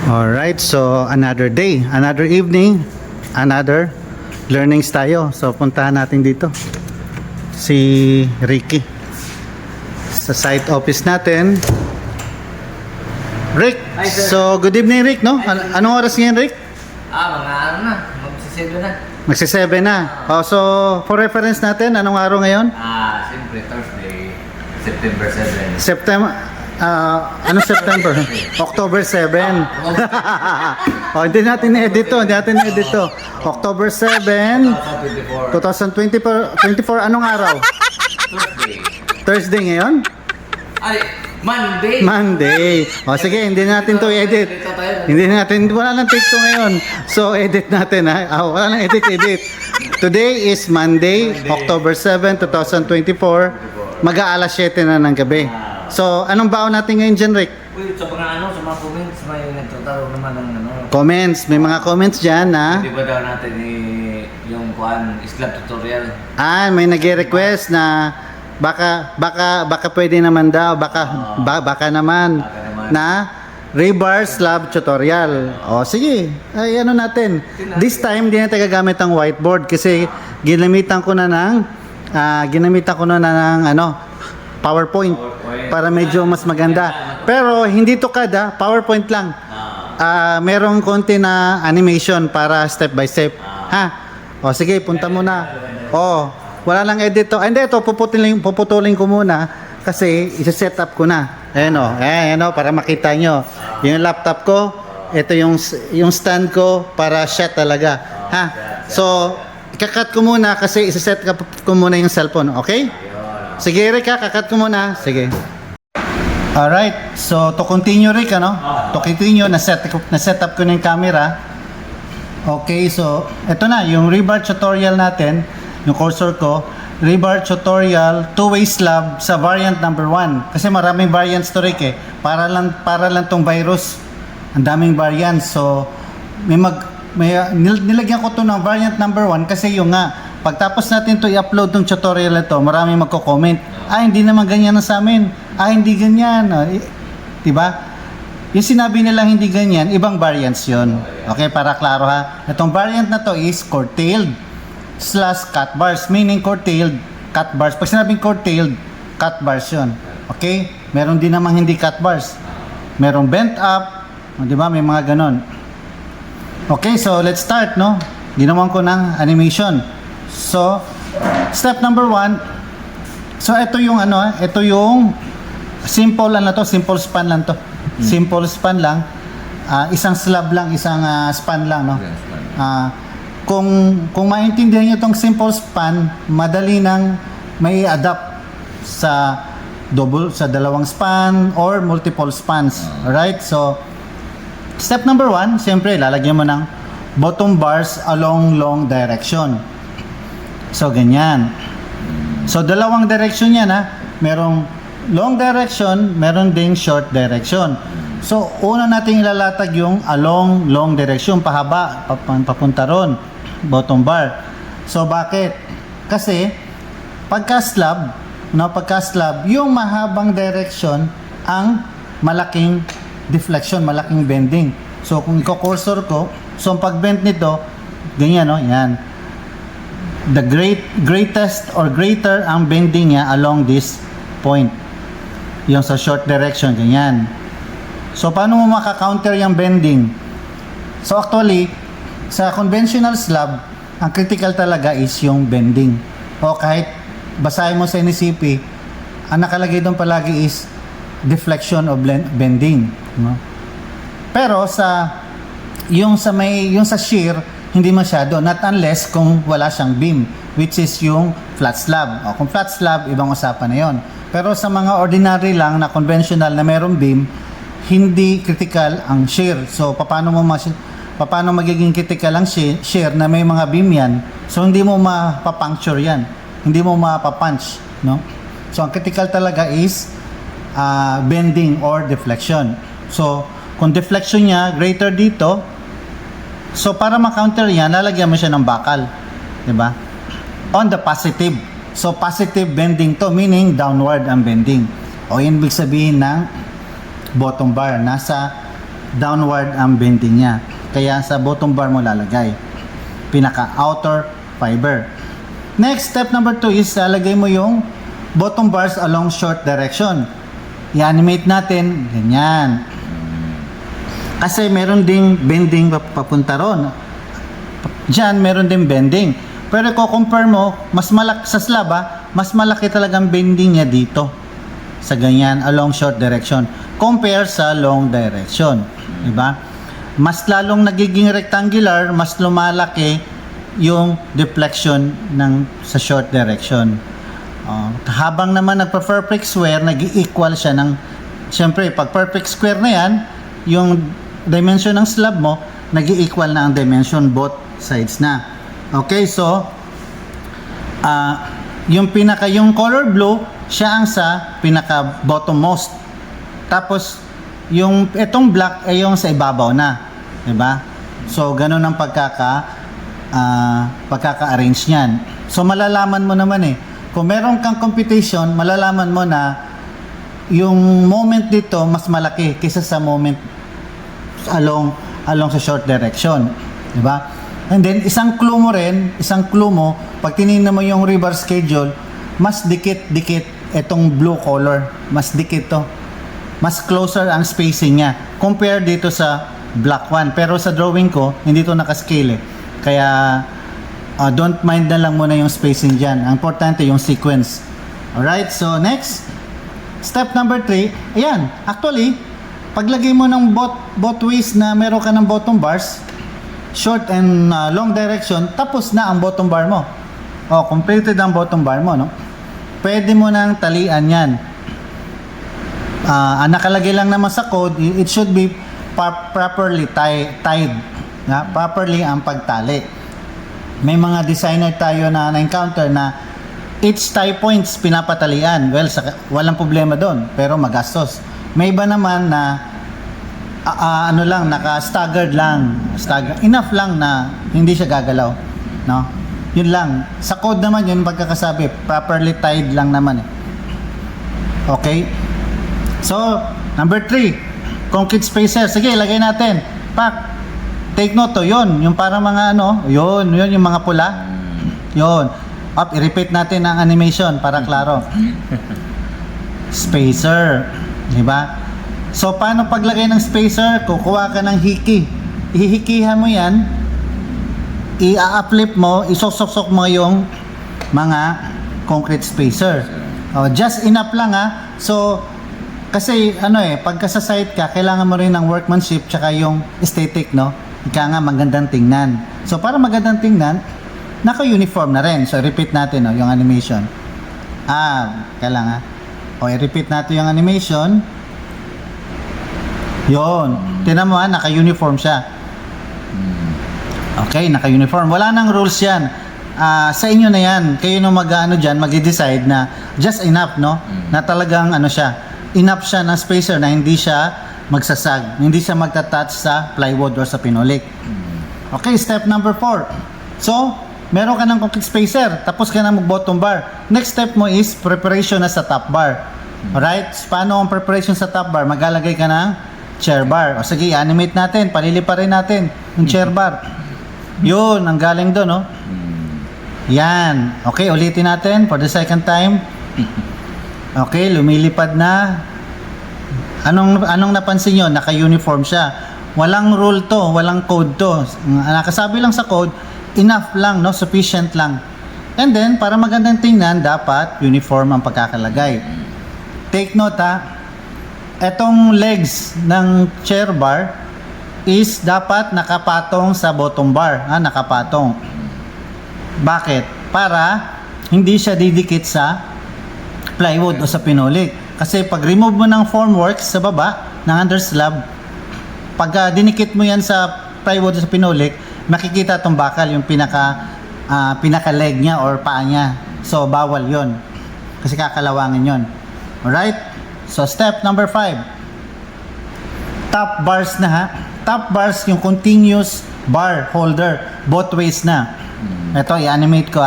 Alright, so another day, another evening, another learnings tayo. So puntahan natin dito si Ricky sa site office natin. Rick, Hi, sir. so good evening Rick, no? Anong oras ngayon Rick? Mga ano na, magsiselo na. Magsi-7 na. Oh, so for reference natin, anong araw ngayon? Siyempre Thursday, September 7. September, ano September? October 7. Oh, hindi natin na-edit to, October 7, 2024, anong araw? Thursday. Thursday ngayon? Ay, Monday. Monday. O sige, hindi natin to edit. Hindi natin, wala nang take to ngayon. So, edit natin ha. Wala nang edit. Today is Monday, October 7, 2024. Mag-aalas 7 na ng gabi. So, anong baon natin ngayon dyan, Rick? Uy, sa mga comments, may nagtatanong naman ng Comments. May mga comments dyan na Di ba daw natin yung Islam tutorial? may nag-request na baka pwede naman daw, baka naman na rebar slab tutorial. O sige, ay ano natin. This time di natin gagamit ang whiteboard kasi ginamitan ko na ng PowerPoint para medyo mas maganda. Pero hindi to kada, PowerPoint lang. Merong konti na animation para step by step. Ha? O sige, punta muna. Wala lang edit to. Hindi, ito puputulin ko muna kasi isa-set up ko na. Ayan o, para makita nyo. Yung laptop ko, ito yung stand ko para shot talaga. Ha? So, ikakat ko muna kasi isa-set up ko muna yung cellphone. Okay? Sige, Rick, kakat ko muna. Sige. Alright, so to continue, Rick, na-set up ko na yung camera. Okay, so ito na, yung rebar tutorial natin, yung cursor ko, rebar tutorial, two-way slab sa variant number 1. Kasi maraming variants to, Rick, para lang tong virus. Ang daming variants. So, nilagyan ko to ng variant number 1 kasi yung pagtapos natin to i-upload tong tutorial ito, maraming magko-comment. Hindi naman ganyan sa amin. Hindi ganyan. Diba? Yung sinabi nila hindi ganyan, ibang variants yon. Okay, para klaro ha. Itong variant na to is curtailed / cut bars, meaning curtailed, cut bars. Pag sinabing curtailed, cut bars yun. Okay? Meron din namang hindi cut bars. Merong bent up, di ba? May mga ganon. Okay, so let's start, no? Ginawan ko ng animation. So, step number 1. So, ito yung ito yung simple span lang to. Simple span lang. Isang slab lang, isang span lang, no? Kung maintindihan niyo tong simple span, madali nang may adapt sa dalawang span or multiple spans. Alright? So, step number 1, siyempre, lalagyan mo ng bottom bars along long direction. So, ganyan. So, dalawang direction yan, merong long direction, meron ding short direction. So, una natin ilalatag yung along long direction, pahaba, papunta ron, bottom bar. So, bakit? Kasi, pagka slab, yung mahabang direction, ang malaking deflection, malaking bending. So, kung i-cursor ko, so, ang pag-bend nito, ganyan, yan. The greatest or greater ang bending niya along this point. Yung sa short direction, ganyan. So, paano mo maka-counter yung bending? So, actually, sa conventional slab, ang critical talaga is yung bending. O kahit basahin mo sa NCP, ang nakalagay doon palagi is deflection of bending. No? Pero yung sa shear, hindi masyado, not unless kung wala siyang beam, which is yung flat slab. Kung flat slab, ibang usapan na yon. Pero sa mga ordinary lang na conventional na merong beam, hindi critical ang shear. So, paano magiging critical ang shear na may mga beam yan? So, hindi mo mapapuncture yan. Hindi mo mapapunch. No? So, ang critical talaga is bending or deflection. So, kung deflection niya greater dito, so para ma-counter yan, lalagyan mo siya ng bakal. Diba? On the positive. So, positive bending to, meaning downward ang bending. O, yun ibig sabihin ng bottom bar. Nasa downward ang bending niya. Kaya sa bottom bar mo lalagay. Pinaka outer fiber. Next, step number 2 is lalagay mo yung bottom bars along short direction. I-animate natin, ganyan. Kasi meron ding bending papunta ron. Diyan, meron ding bending. Pero kung compare mo, mas malaki sa slab mas malaki talagang bending niya dito. Sa ganyan, along short direction. Compare sa long direction. Diba? Mas lalong nagiging rectangular, mas lumalaki yung deflection sa short direction. Habang naman nagpa-perfect square, nag-equal siya ng, siyempre, pag perfect square na yan, yung dimension ng slab mo, nag-equal na ang dimension both sides na. Okay, so, yung color blue, siya ang sa pinaka bottommost. Tapos, itong black ay yung sa ibabaw na. Diba? So, ganun ang pagkaka-arrange niyan. So, malalaman mo naman kung meron kang computation, malalaman mo na yung moment dito mas malaki kaysa sa moment along sa short direction, di ba? And then isang clue mo, pag tinignan mo yung river schedule, mas dikit itong blue color, mas dikit to. Mas closer ang spacing niya compare dito sa black one. Pero sa drawing ko, hindi to naka-scale Kaya don't mind na lang muna yung spacing dyan. Ang importante yung sequence. Alright, so next. Step number 3. Ayan, actually, paglagay mo ng both ways na meron ka ng bottom bars, short and long direction, tapos na ang bottom bar mo. Completed ang bottom bar mo, no? Pwede mo nang talian yan. Nakalagay lang naman sa code, it should be properly tied. Properly ang pagtali. May mga designer tayo na na-encounter na each tie points pinapatalian. Well, walang problema doon, pero magastos. May iba naman na naka-staggered lang. Enough lang na hindi siya gagalaw. No? Yun lang. Sa code naman yun pagkakasabi, properly tied lang naman Okay? So, number 3, concrete spacer. Sige, lagay natin. Pak. Take note to, yun. Yung parang mga yun yung mga pula. Yun. I-repeat natin ang animation para klaro. Spacer. Diba? So, paano paglagay ng spacer? Kukuha ka ng hiki. Ihihikihan mo yan. I-uplift mo. Isosok-sok mo yung mga concrete spacer. Just enough lang So, kasi pagka sa site ka, kailangan mo rin ng workmanship tsaka yung aesthetic, no? Ika nga magandang tingnan. So, para magandang tingnan, naka-uniform na rin. So, repeat natin yung animation. Kailangan. I-repeat natin yung animation. Yun. Tingnan mo naka-uniform siya. Okay, naka-uniform. Wala nang rules yan. Sa inyo na yan. Kayo nung dyan, mag-decide na just enough, no? Na talagang enough siya ng spacer na hindi siya magsasag. Hindi siya magta-touch sa plywood or sa pinolik. Okay, step number 4. So, meron ka ng concrete spacer, tapos ka na mag-bottom bar. Next step mo is preparation na sa top bar. Alright? Paano ang preparation sa top bar? Maglalagay ka ng chair bar. Sige, animate natin. Paliliparin natin yung chair bar. Yun, ang galing doon, no? Yan. Okay, ulitin natin for the second time. Okay, lumilipad na. Anong napansin nyo? Naka-uniform siya. Walang rule to, walang code to. Nakasabi lang sa code, enough lang, no? Sufficient lang. And then, para magandang tingnan, dapat uniform ang pagkakalagay. Take note etong legs ng chair bar is dapat nakapatong sa bottom bar. Nakapatong. Bakit? Para hindi siya didikit sa plywood o sa pinolik. Kasi pag remove mo ng formworks sa baba ng underslab, pag dinikit mo yan sa plywood o sa pinolik, makikita itong bakal, yung pinaka leg niya or paa niya. So bawal yon kasi kakalawangin yon. Alright? So step number 5, top bars na top bars, yung continuous bar holder both ways na. Ito, i-animate ko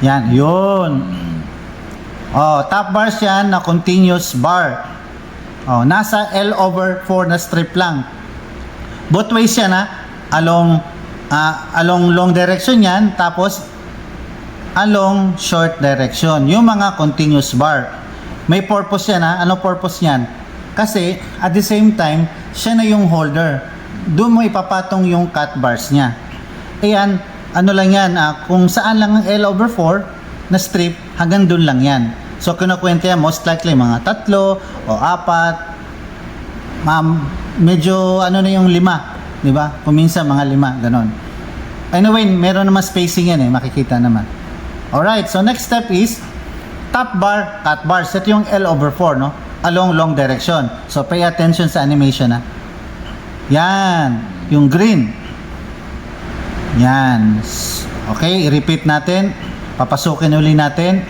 yan, yun. Top bars yan na continuous bar. Oh, nasa L/4 na strip lang. Both ways yan ha. Along long direction yan, tapos along short direction. Yung mga continuous bar. May purpose yan ha. Ano purpose yan? Kasi at the same time, siya na yung holder. Doon mo ipapatong yung cut bars niya. Ayan, ano lang yan, kung saan lang ang L/4 na strip, hanggang doon lang yan. So kinukwenta yan, most likely mga 3 o 4. Medyo ano na yung 5, di ba? Kung minsan mga 5, ganon. Anyway, meron naman spacing yan makikita naman. Alright, so next step is top bar, cut bars. Ito yung L/4, no? Along long direction. So pay attention sa animation Yan, yung green. Yan. Okay, i-repeat natin. Papasukin uli natin.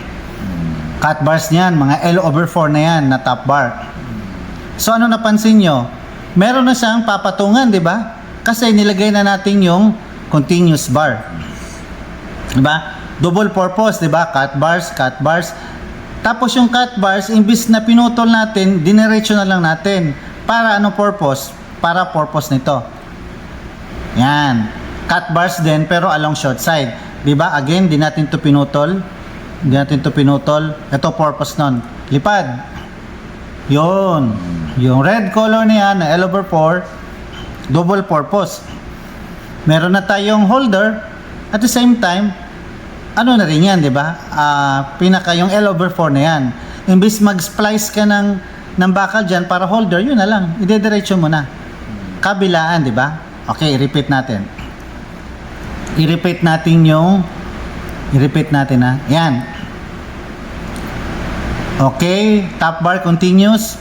Cut bars niyan, mga L/4 na yan na top bar. So ano napansin nyo? Meron na siyang papatungan, di ba? Kasi nilagay na natin yung continuous bar. Di ba? Double purpose, di ba? Cut bars. Tapos yung cut bars, imbis na pinutol natin, diniretso na lang natin. Para ano purpose? Para purpose nito. Yan. Cut bars din, pero along short side. Di ba? Again, di natin to pinutol. Ito purpose nun. Lipad. Yun. Yung red color niya na L/4, double purpose. Meron na tayong holder. At the same time, ano na rin yan, di ba? Pinaka yung L/4 na yan. Imbis mag-splice ka ng bakal dyan para holder, yun na lang. Idediretso mo na. Kabilaan, di ba? Okay, i-repeat natin. I-repeat natin Yan. Okay, top bar continuous.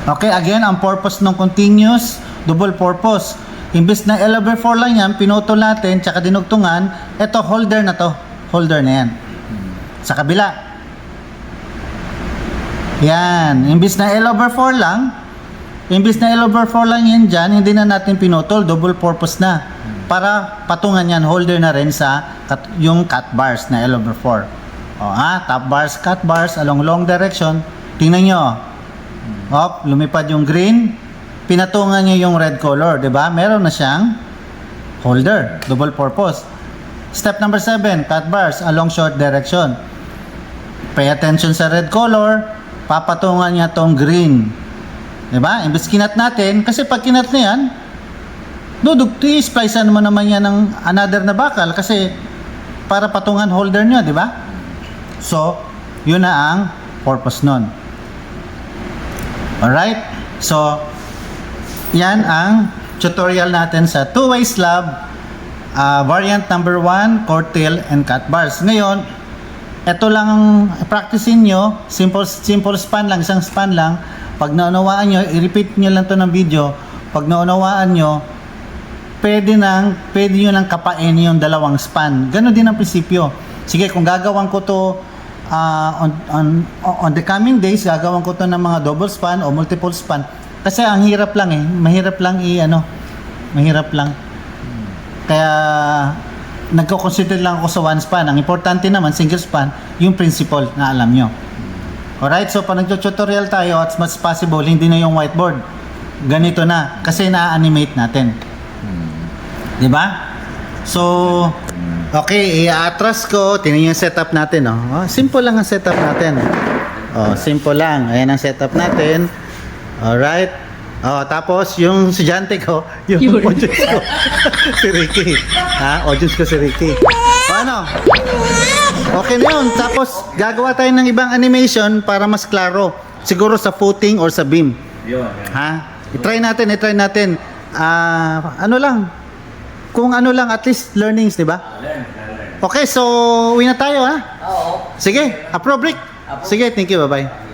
Okay, again, ang purpose ng continuous, double purpose. Imbis na L/4 lang yan, pinutol natin, tsaka dinugtungan, eto holder na to. Holder na yan. Sa kabila. Yan. Imbis na L/4 lang yan dyan, hindi na natin pinutol, double purpose na. Para patungan yan, holder na rin sa yung cut bars na L/4. Top bars, cut bars, along long direction. Tingnan nyo. Lumipad yung green. Pinatungan nyo yung red color, di ba? Meron na siyang holder, double purpose. Step number 7, cut bars, along short direction. Pay attention sa red color. Papatungan niya tong green. Di ba? Imbis kinat natin, kasi pag kinat na yan, i-splicean mo naman yan ng another na bakal kasi para patungan holder nyo, di ba? So, yun na ang purpose nun. Alright? So, yan ang tutorial natin sa two-way slab, variant number 1, courtail and cut bars. Ngayon, ito lang ang practicein nyo, simple span lang, isang span lang. Pag naunawaan nyo, i-repeat nyo lang to ng video. Pag naunawaan nyo, pwede nyo nang kapain yung dalawang span. Ganon din ang prinsipyo. Sige, kung gagawan ko to on the coming days, gagawan ko to ng mga double span o multiple span. Kasi ang hirap lang mahirap lang mahirap lang. Kaya nagko-consider lang ako sa one span. Ang importante naman single span, yung principle na alam nyo. Alright, so pag nagtutorial tayo, as much as possible, hindi na yung whiteboard. Ganito na, kasi na-animate natin. Di ba? So, okay, i-atras ko. Tingnan yung setup natin. Simple lang ang setup natin. Simple lang. Ayan ang setup natin. Alright. Tapos, yung estudyante ko, yung audience ko, si Ricky. Audience ko si Ricky. Ano? Okay na yun. Tapos, gagawa tayo ng ibang animation para mas klaro. Siguro sa footing or sa beam. I-try natin. Ano lang. Kung ano lang, at least learnings, di ba? Okay, so uwi na tayo, Oo. Sige, approve, Rick. Sige, thank you, bye-bye.